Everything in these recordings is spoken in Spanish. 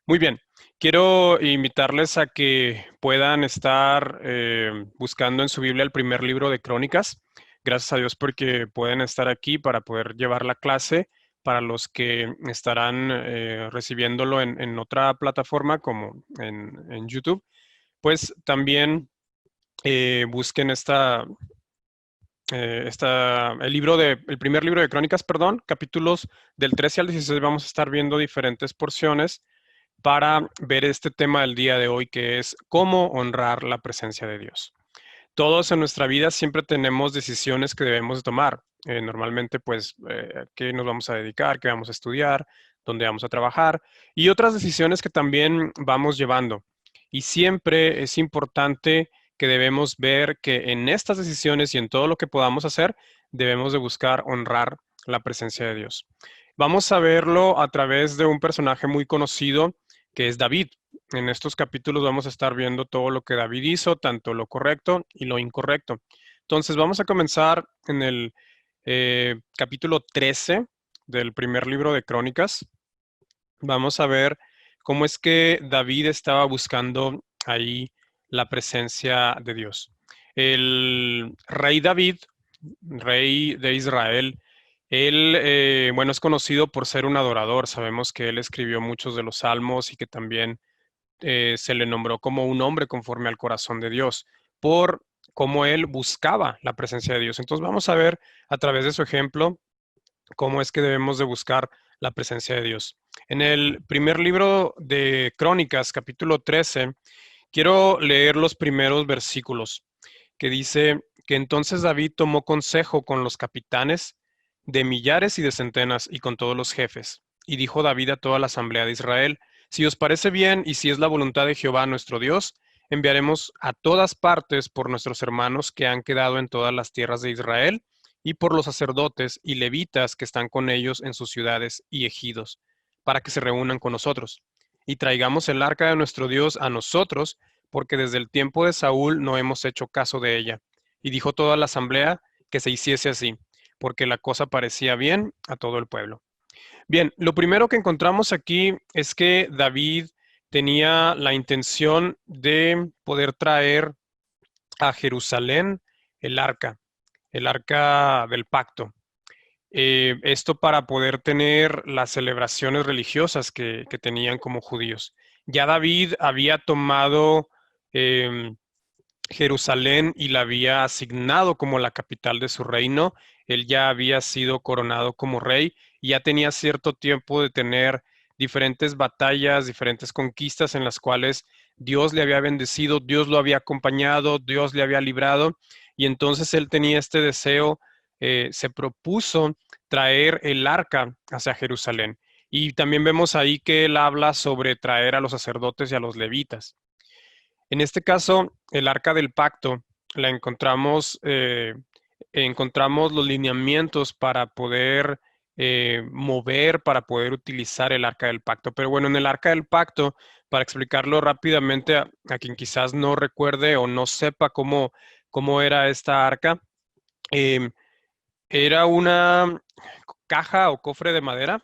Muy bien, quiero invitarles a que puedan estar buscando en su Biblia el primer libro de Crónicas. Gracias a Dios porque pueden estar aquí para poder llevar la clase. Para los que estarán recibiéndolo en otra plataforma como en YouTube, pues también busquen el primer libro de Crónicas, perdón, capítulos del 13 al 16. Vamos a estar viendo diferentes porciones para ver este tema del día de hoy, que es cómo honrar la presencia de Dios. Todos en nuestra vida siempre tenemos decisiones que debemos de tomar. Normalmente, pues, ¿qué nos vamos a dedicar? ¿Qué vamos a estudiar? ¿Dónde vamos a trabajar? Y otras decisiones que también vamos llevando. Y siempre es importante que debemos ver que en estas decisiones y en todo lo que podamos hacer, debemos de buscar honrar la presencia de Dios. Vamos a verlo a través de un personaje muy conocido que es David. En estos capítulos vamos a estar viendo todo lo que David hizo, tanto lo correcto y lo incorrecto. Entonces vamos a comenzar en el capítulo 13 del primer libro de Crónicas. Vamos a ver cómo es que David estaba buscando ahí la presencia de Dios. El rey David, rey de Israel, él, bueno, es conocido por ser un adorador. Sabemos que él escribió muchos de los salmos y que también se le nombró como un hombre conforme al corazón de Dios, por cómo él buscaba la presencia de Dios. Entonces vamos a ver a través de su ejemplo cómo es que debemos de buscar la presencia de Dios. En el primer libro de Crónicas, capítulo 13, quiero leer los primeros versículos que dice que entonces David tomó consejo con los capitanes de millares y de centenas y con todos los jefes. Y dijo David a toda la asamblea de Israel, si os parece bien y si es la voluntad de Jehová nuestro Dios, enviaremos a todas partes por nuestros hermanos que han quedado en todas las tierras de Israel y por los sacerdotes y levitas que están con ellos en sus ciudades y ejidos, para que se reúnan con nosotros. Y traigamos el arca de nuestro Dios a nosotros, porque desde el tiempo de Saúl no hemos hecho caso de ella. Y dijo toda la asamblea que se hiciese así, porque la cosa parecía bien a todo el pueblo. Bien, lo primero que encontramos aquí es que David tenía la intención de poder traer a Jerusalén el arca, el arca del pacto. Esto para poder tener las celebraciones religiosas que tenían como judíos. Ya David había tomado em, Jerusalén y la había asignado como la capital de su reino. Él ya había sido coronado como rey y ya tenía cierto tiempo de tener diferentes batallas, diferentes conquistas en las cuales Dios le había bendecido, Dios lo había acompañado, Dios le había librado y entonces él tenía este deseo, se propuso traer el arca hacia Jerusalén. Y también vemos ahí que él habla sobre traer a los sacerdotes y a los levitas. En este caso, el arca del pacto, la encontramos los lineamientos para poder mover, para poder utilizar el arca del pacto. Pero bueno, en el arca del pacto, para explicarlo rápidamente a quien quizás no recuerde o no sepa cómo era esta arca, em, era una caja o cofre de madera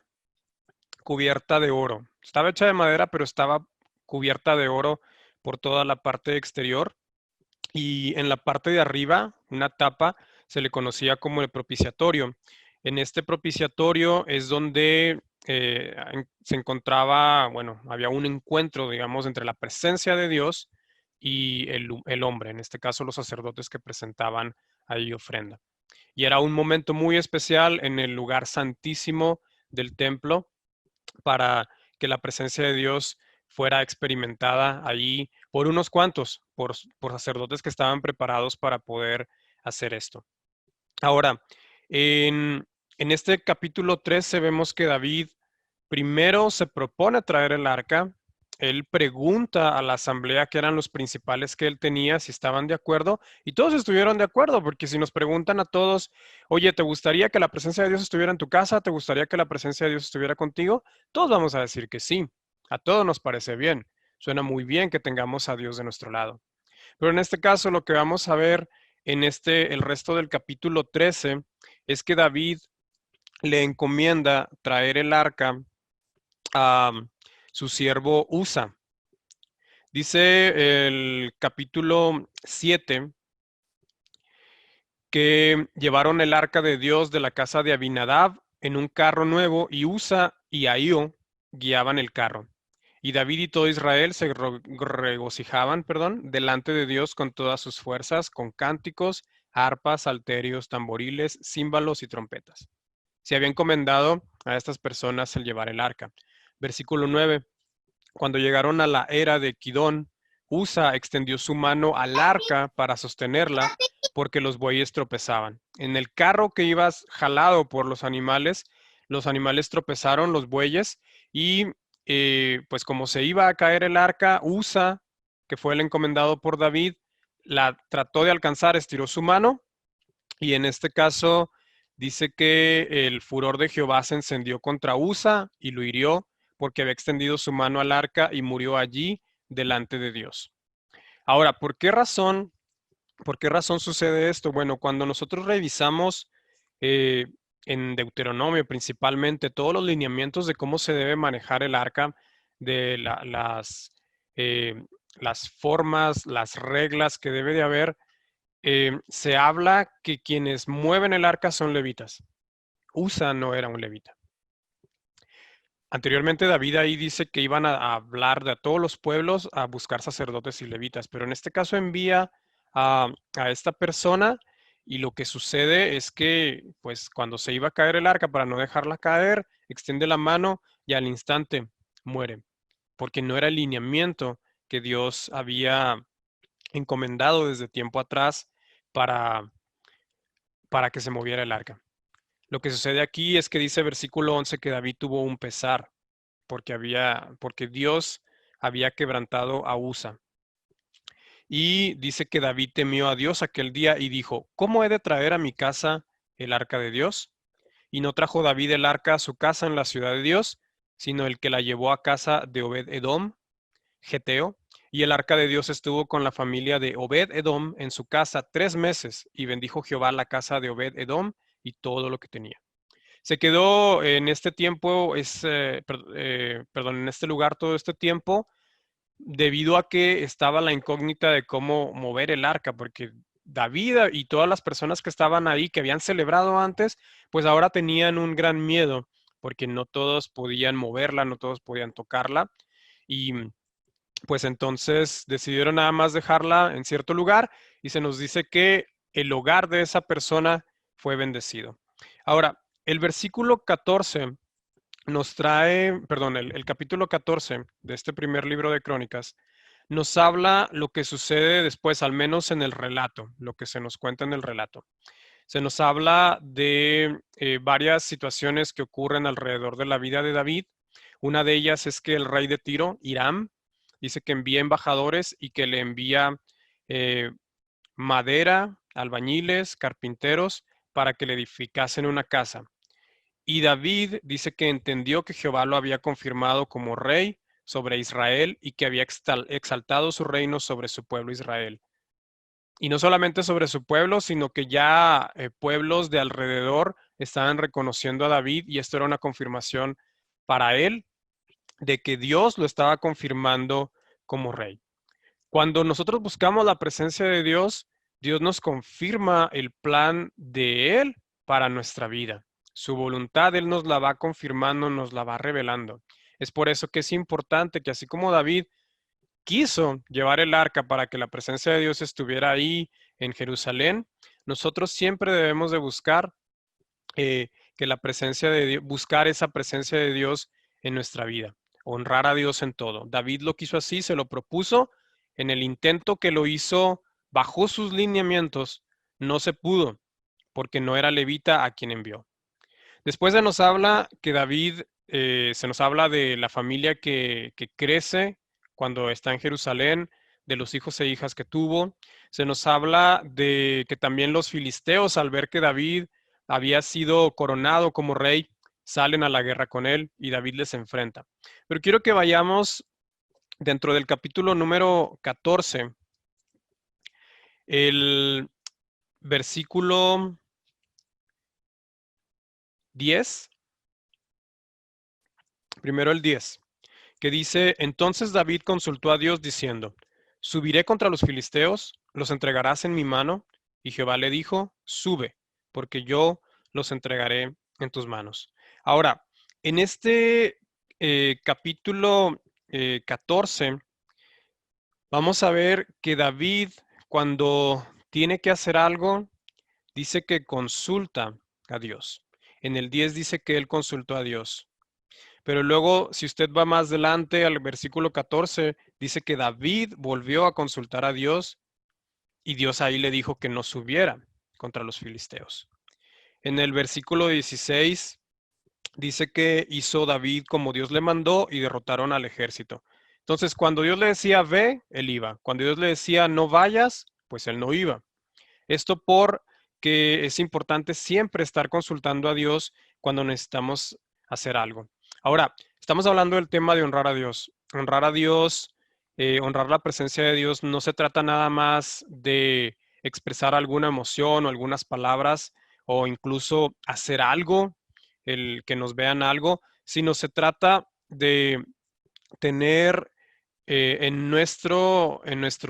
cubierta de oro. Estaba hecha de madera, pero estaba cubierta de oro por toda la parte exterior y en la parte de arriba, una tapa, se le conocía como el propiciatorio. En este propiciatorio es donde se encontraba, bueno, había un encuentro, digamos, entre la presencia de Dios y el hombre, en este caso los sacerdotes que presentaban ahí ofrenda. Y era un momento muy especial en el lugar santísimo del templo para que la presencia de Dios fuera experimentada allí por unos cuantos, por sacerdotes que estaban preparados para poder hacer esto. Ahora, en este capítulo 13 vemos que David primero se propone traer el arca. Él pregunta a la asamblea que eran los principales que él tenía si estaban de acuerdo y todos estuvieron de acuerdo, porque si nos preguntan a todos, oye, ¿te gustaría que la presencia de Dios estuviera en tu casa? ¿Te gustaría que la presencia de Dios estuviera contigo? Todos vamos a decir que sí. A todos nos parece bien. Suena muy bien que tengamos a Dios de nuestro lado. Pero en este caso lo que vamos a ver el resto del capítulo 13 es que David le encomienda traer el arca a su siervo Usa. Dice el capítulo 7 que llevaron el arca de Dios de la casa de Abinadab en un carro nuevo y Usa y Ahío guiaban el carro. Y David y todo Israel se regocijaban, delante de Dios con todas sus fuerzas, con cánticos, arpas, salterios, tamboriles, címbalos y trompetas. Se había encomendado a estas personas el llevar el arca. Versículo 9. Cuando llegaron a la era de Kidón, Usa extendió su mano al arca para sostenerla porque los bueyes tropezaban. En el carro que ibas jalado por los animales tropezaron los bueyes y pues como se iba a caer el arca, Usa, que fue el encomendado por David, la trató de alcanzar, estiró su mano y en este caso dice que el furor de Jehová se encendió contra Usa y lo hirió porque había extendido su mano al arca y murió allí delante de Dios. Ahora, por qué razón sucede esto? Bueno, cuando nosotros revisamos eh, en Deuteronomio principalmente todos los lineamientos de cómo se debe manejar el arca, de eh, las formas, las reglas que debe de haber, se habla que quienes mueven el arca son levitas. Usa no era un levita. Anteriormente David ahí dice que iban a hablar de a todos los pueblos a buscar sacerdotes y levitas, pero en este caso envía a esta persona y lo que sucede es que pues cuando se iba a caer el arca para no dejarla caer, extiende la mano y al instante muere, porque no era el lineamiento que Dios había encomendado desde tiempo atrás para, para que se moviera el arca. Lo que sucede aquí es que dice versículo 11 que David tuvo un pesar porque Dios había quebrantado a Usa. Y dice que David temió a Dios aquel día y dijo, ¿cómo he de traer a mi casa el arca de Dios? Y no trajo David el arca a su casa en la ciudad de Dios, sino el que la llevó a casa de Obed-Edom, Geteo. Y el arca de Dios estuvo con la familia de Obed-Edom en su casa 3 meses, y bendijo Jehová la casa de Obed-Edom y todo lo que tenía. Se quedó en este tiempo, en este lugar todo este tiempo, debido a que estaba la incógnita de cómo mover el arca, porque David y todas las personas que estaban ahí, que habían celebrado antes, pues ahora tenían un gran miedo, porque no todos podían moverla, no todos podían tocarla, y pues entonces decidieron nada más dejarla en cierto lugar, y se nos dice que el hogar de esa persona fue bendecido. Ahora, el versículo 14 nos trae, perdón, el capítulo 14 de este primer libro de Crónicas nos habla lo que sucede después, al menos en el relato, lo que se nos cuenta en el relato. Se nos habla de varias situaciones que ocurren alrededor de la vida de David. Una de ellas es que el rey de Tiro, Hiram, dice que envía embajadores y que le envía eh, madera, albañiles, carpinteros, para que le edificasen una casa. Y David dice que entendió que Jehová lo había confirmado como rey sobre Israel y que había exaltado su reino sobre su pueblo Israel. Y no solamente sobre su pueblo, sino que ya pueblos de alrededor estaban reconociendo a David y esto era una confirmación para él de que Dios lo estaba confirmando como rey. Cuando nosotros buscamos la presencia de Dios, Dios nos confirma el plan de Él para nuestra vida. Su voluntad Él nos la va confirmando, nos la va revelando. Es por eso que es importante que así como David quiso llevar el arca para que la presencia de Dios estuviera ahí en Jerusalén, nosotros siempre debemos de buscar que la presencia de Dios, buscar esa presencia de Dios en nuestra vida, honrar a Dios en todo. David lo quiso así, se lo propuso, en el intento que lo hizo bajo sus lineamientos, no se pudo, porque no era levita a quien envió. Después se nos habla que David, se nos habla de la familia que crece cuando está en Jerusalén, de los hijos e hijas que tuvo. Se nos habla de que también los filisteos, al ver que David había sido coronado como rey, salen a la guerra con él y David les enfrenta. Pero quiero que vayamos dentro del capítulo número 14, el versículo 10, primero el 10, que dice, entonces David consultó a Dios diciendo, subiré contra los filisteos, los entregarás en mi mano. Y Jehová le dijo, sube, porque yo los entregaré en tus manos. Ahora, en este capítulo 14, vamos a ver que David, cuando tiene que hacer algo, dice que consulta a Dios. En el 10 dice que él consultó a Dios. Pero luego, si usted va más adelante al versículo 14, dice que David volvió a consultar a Dios y Dios ahí le dijo que no subiera contra los filisteos. En el versículo 16 dice que hizo David como Dios le mandó y derrotaron al ejército. Entonces, cuando Dios le decía ve, él iba. Cuando Dios le decía no vayas, pues él no iba. Esto porque es importante siempre estar consultando a Dios cuando necesitamos hacer algo. Ahora, estamos hablando del tema de honrar a Dios. Honrar a Dios, honrar la presencia de Dios, no se trata nada más de expresar alguna emoción o algunas palabras o incluso hacer algo, el que nos vean algo, sino se trata de tener en nuestro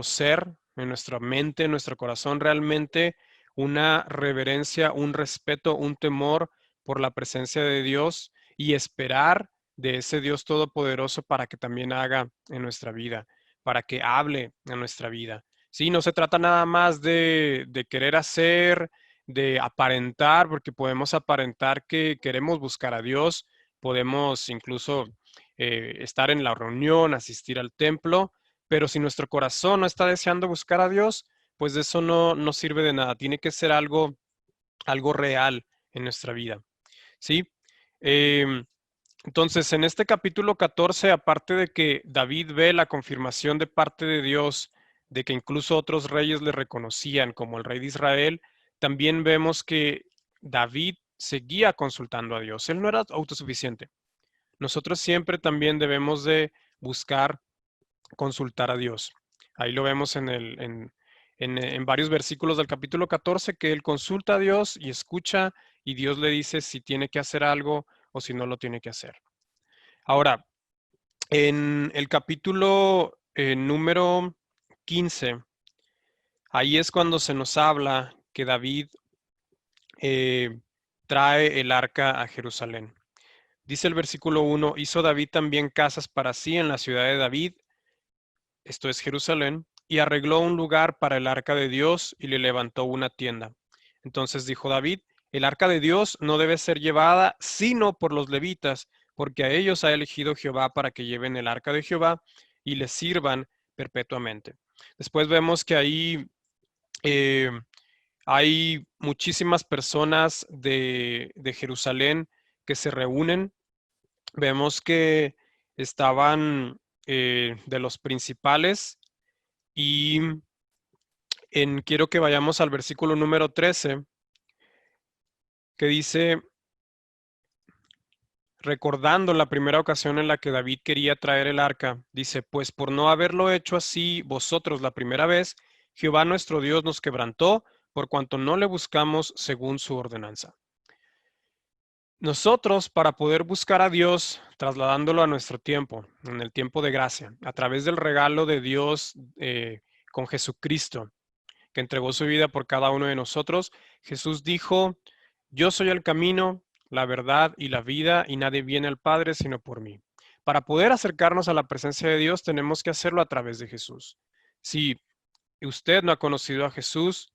ser, en nuestra mente, en nuestro corazón, realmente una reverencia, un respeto, un temor por la presencia de Dios y esperar de ese Dios todopoderoso para que también haga en nuestra vida, para que hable en nuestra vida. Sí, no se trata nada más de querer hacer, de aparentar, porque podemos aparentar que queremos buscar a Dios, podemos incluso estar en la reunión, asistir al templo, pero si nuestro corazón no está deseando buscar a Dios, pues de eso no sirve de nada. Tiene que ser algo real en nuestra vida. ¿Sí? Em, entonces, en este capítulo 14, aparte de que David ve la confirmación de parte de Dios, de que incluso otros reyes le reconocían como el rey de Israel, también vemos que David seguía consultando a Dios. Él no era autosuficiente. Nosotros siempre también debemos de buscar consultar a Dios. Ahí lo vemos en varios versículos del capítulo 14, que él consulta a Dios y escucha y Dios le dice si tiene que hacer algo o si no lo tiene que hacer. Ahora, en el capítulo número 15, ahí es cuando se nos habla que David trae el arca a Jerusalén. Dice el versículo 1, hizo David también casas para sí en la ciudad de David, esto es Jerusalén, y arregló un lugar para el arca de Dios y le levantó una tienda. Entonces dijo David, el arca de Dios no debe ser llevada sino por los levitas, porque a ellos ha elegido Jehová para que lleven el arca de Jehová y les sirvan perpetuamente. Después vemos que ahí eh, hay muchísimas personas de Jerusalén que se reúnen. Vemos que estaban de los principales y quiero que vayamos al versículo número 13, que dice, recordando la primera ocasión en la que David quería traer el arca, dice, pues por no haberlo hecho así vosotros la primera vez, Jehová nuestro Dios nos quebrantó, por cuanto no le buscamos según su ordenanza. Nosotros, para poder buscar a Dios, trasladándolo a nuestro tiempo, en el tiempo de gracia, a través del regalo de Dios con Jesucristo, que entregó su vida por cada uno de nosotros, Jesús dijo, yo soy el camino, la verdad y la vida, y nadie viene al Padre sino por mí. Para poder acercarnos a la presencia de Dios, tenemos que hacerlo a través de Jesús. Si usted no ha conocido a Jesús,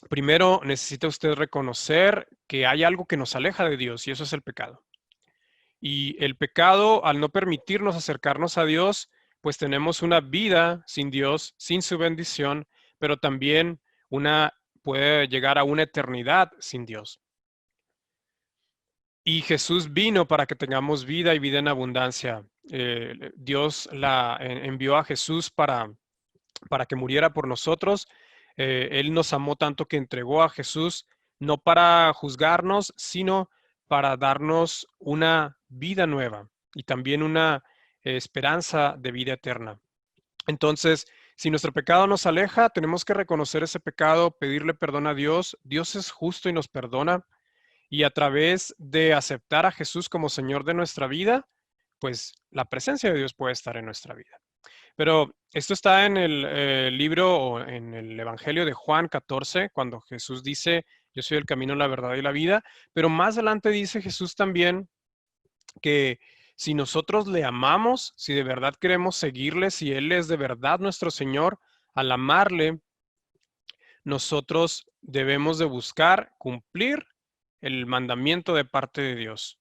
primero necesita usted reconocer que hay algo que nos aleja de Dios y eso es el pecado. Y el pecado, al no permitirnos acercarnos a Dios, pues tenemos una vida sin Dios, sin su bendición, pero también puede llegar a una eternidad sin Dios. Y Jesús vino para que tengamos vida y vida en abundancia. Dios envió a Jesús para que muriera por nosotros. Él nos amó tanto que entregó a Jesús, no para juzgarnos, sino para darnos una vida nueva y también una esperanza de vida eterna. Entonces, si nuestro pecado nos aleja, tenemos que reconocer ese pecado, pedirle perdón a Dios. Dios es justo y nos perdona. Y a través de aceptar a Jesús como Señor de nuestra vida, pues la presencia de Dios puede estar en nuestra vida. Pero esto está en el libro o en el Evangelio de Juan 14, cuando Jesús dice, yo soy el camino, la verdad y la vida. Pero más adelante dice Jesús también que si nosotros le amamos, si de verdad queremos seguirle, si Él es de verdad nuestro Señor, al amarle, nosotros debemos de buscar cumplir el mandamiento de parte de Dios.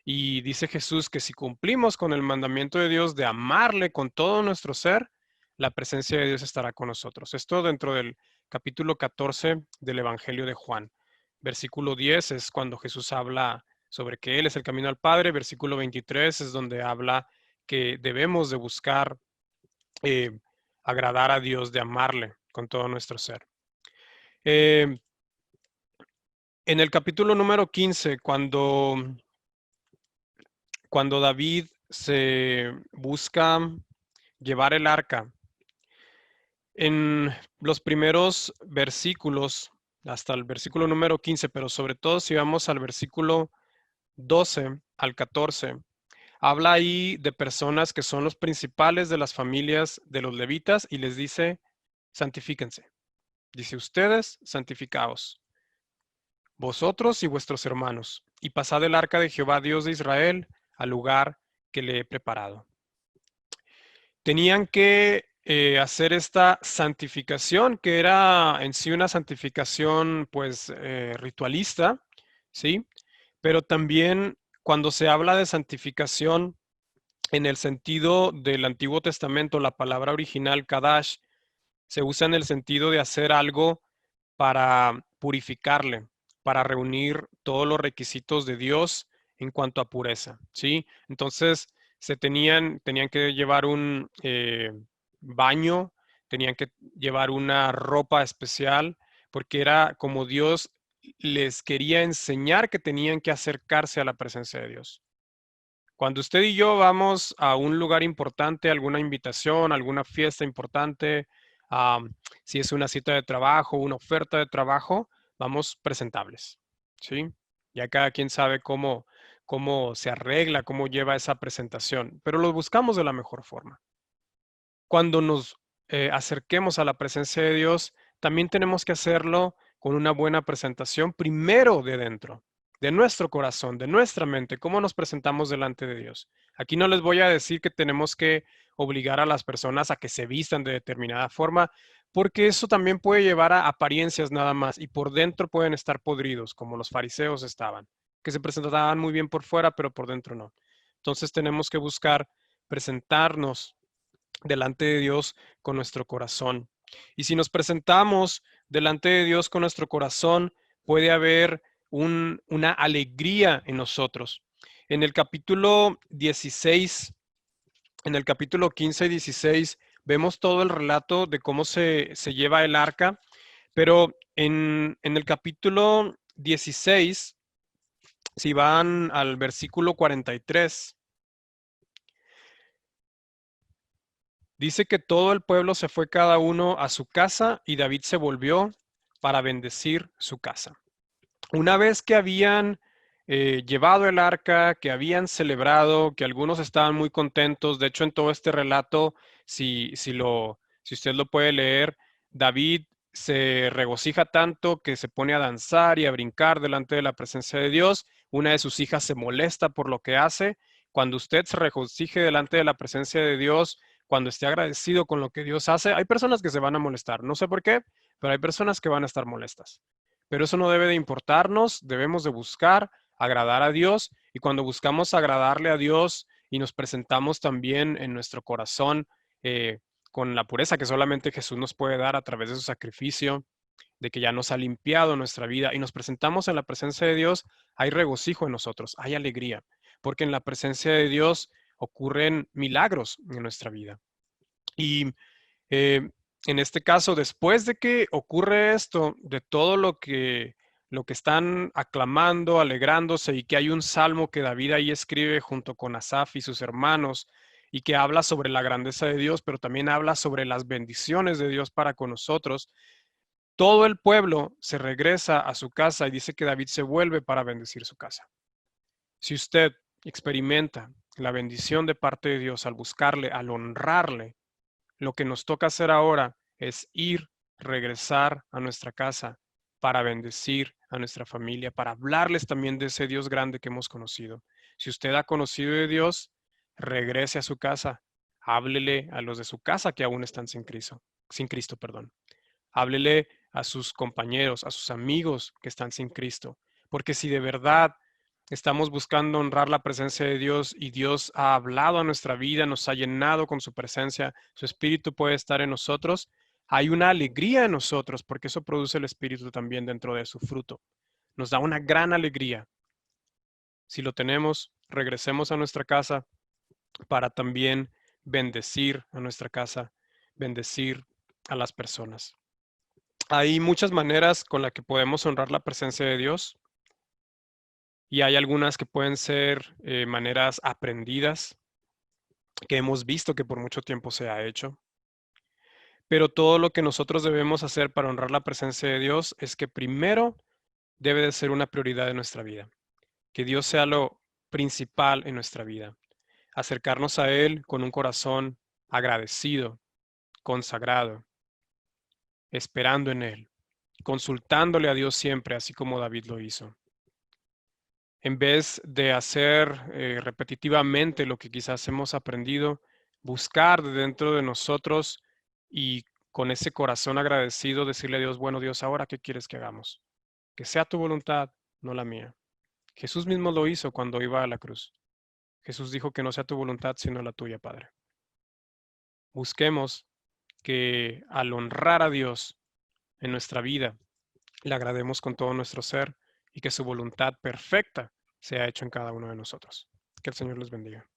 Y dice Jesús que si cumplimos con el mandamiento de Dios de amarle con todo nuestro ser, la presencia de Dios estará con nosotros. Esto dentro del capítulo 14 del Evangelio de Juan. Versículo 10 es cuando Jesús habla sobre que Él es el camino al Padre. Versículo 23 es donde habla que debemos de buscar eh, agradar a Dios, de amarle con todo nuestro ser. En el capítulo número 15, cuando David se busca llevar el arca, en los primeros versículos, hasta el versículo número 15, pero sobre todo si vamos al versículo 12 al 14, habla ahí de personas que son los principales de las familias de los levitas y les dice, santifíquense. Dice, ustedes, santificaos, vosotros y vuestros hermanos, y pasad el arca de Jehová, Dios de Israel, al lugar que le he preparado. Tenían que hacer esta santificación, que era en sí una santificación pues ritualista, ¿sí? Pero también cuando se habla de santificación en el sentido del Antiguo Testamento, la palabra original Kadash se usa en el sentido de hacer algo para purificarle, para reunir todos los requisitos de Dios en cuanto a pureza, ¿sí? Entonces, tenían que llevar un baño, tenían que llevar una ropa especial, porque era como Dios les quería enseñar que tenían que acercarse a la presencia de Dios. Cuando usted y yo vamos a un lugar importante, alguna invitación, alguna fiesta importante, si es una cita de trabajo, una oferta de trabajo, vamos presentables, ¿sí? Ya cada quien sabe cómo se arregla, cómo lleva esa presentación, pero lo buscamos de la mejor forma. Cuando nos acerquemos a la presencia de Dios, también tenemos que hacerlo con una buena presentación primero de dentro, de nuestro corazón, de nuestra mente, cómo nos presentamos delante de Dios. Aquí no les voy a decir que tenemos que obligar a las personas a que se vistan de determinada forma, porque eso también puede llevar a apariencias nada más y por dentro pueden estar podridos, como los fariseos estaban, que se presentaban muy bien por fuera, pero por dentro no. Entonces tenemos que buscar presentarnos delante de Dios con nuestro corazón. Y si nos presentamos delante de Dios con nuestro corazón, puede haber una alegría en nosotros. En el capítulo 16, en el capítulo 15 y 16, vemos todo el relato de cómo se lleva el arca, pero en el capítulo 16, si van al versículo 43, dice que todo el pueblo se fue cada uno a su casa y David se volvió para bendecir su casa. Una vez que habían llevado el arca, que habían celebrado, que algunos estaban muy contentos, de hecho en todo este relato, si usted lo puede leer, David se regocija tanto que se pone a danzar y a brincar delante de la presencia de Dios. Una de sus hijas se molesta por lo que hace. Cuando usted se regocije delante de la presencia de Dios, cuando esté agradecido con lo que Dios hace, hay personas que se van a molestar. No sé por qué, pero hay personas que van a estar molestas. Pero eso no debe de importarnos, debemos de buscar agradar a Dios y cuando buscamos agradarle a Dios y nos presentamos también en nuestro corazón con la pureza que solamente Jesús nos puede dar a través de su sacrificio, de que ya nos ha limpiado nuestra vida y nos presentamos en la presencia de Dios, hay regocijo en nosotros, hay alegría, porque en la presencia de Dios ocurren milagros en nuestra vida. Y en este caso, después de que ocurre esto, de todo lo que están aclamando, alegrándose, y que hay un salmo que David ahí escribe junto con Asaf y sus hermanos, y que habla sobre la grandeza de Dios, pero también habla sobre las bendiciones de Dios para con nosotros, todo el pueblo se regresa a su casa y dice que David se vuelve para bendecir su casa. Si usted experimenta la bendición de parte de Dios, al buscarle, al honrarle, lo que nos toca hacer ahora es ir, regresar a nuestra casa para bendecir a nuestra familia, para hablarles también de ese Dios grande que hemos conocido. Si usted ha conocido de Dios, regrese a su casa, háblele a los de su casa que aún están sin Cristo, perdón. Háblele a sus compañeros, a sus amigos que están sin Cristo, porque si de verdad estamos buscando honrar la presencia de Dios y Dios ha hablado a nuestra vida, nos ha llenado con su presencia, su espíritu puede estar en nosotros, hay una alegría en nosotros, porque eso produce el espíritu también dentro de su fruto. Nos da una gran alegría. Si lo tenemos, regresemos a nuestra casa para también bendecir a nuestra casa, bendecir a las personas. Hay muchas maneras con las que podemos honrar la presencia de Dios y hay algunas que pueden ser maneras aprendidas que hemos visto que por mucho tiempo se ha hecho. Pero todo lo que nosotros debemos hacer para honrar la presencia de Dios es que primero debe de ser una prioridad de nuestra vida, que Dios sea lo principal en nuestra vida, acercarnos a Él con un corazón agradecido, consagrado, esperando en Él, consultándole a Dios siempre, así como David lo hizo. En vez de hacer repetitivamente lo que quizás hemos aprendido, buscar de dentro de nosotros y con ese corazón agradecido decirle a Dios, bueno Dios, ahora ¿qué quieres que hagamos? Que sea tu voluntad, no la mía. Jesús mismo lo hizo cuando iba a la cruz. Jesús dijo que no sea tu voluntad, sino la tuya, Padre. Busquemos que al honrar a Dios en nuestra vida, le agrademos con todo nuestro ser y que su voluntad perfecta sea hecha en cada uno de nosotros. Que el Señor les bendiga.